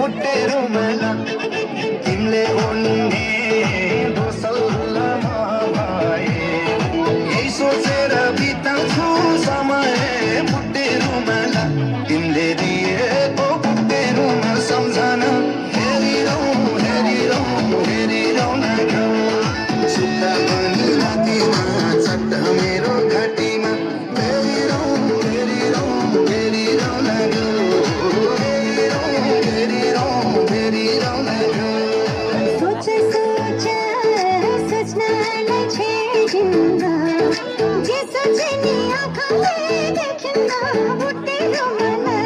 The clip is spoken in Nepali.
फुटेर मला तिमीले उन्ने दोसल्लामा भए यही सोचेर बिताउँछु समय फुटेर मला तिमीले दिएको फुटेर सम्झना हेरिरहँ हेरिरहँ हेरिरहँ लाग्यो सुत्दा पनि रातिमा चट्टा मेरो घाँटीमा हेरिरहँ हेरिरहँ हेरिरहँ लाग्यो हेरिरहँ हेरिरहँ लाग्यो सोच सोच सोच्नलाई छेडिन्न जे सोचे नि आँखाले देखिन्न फुटेर मलाई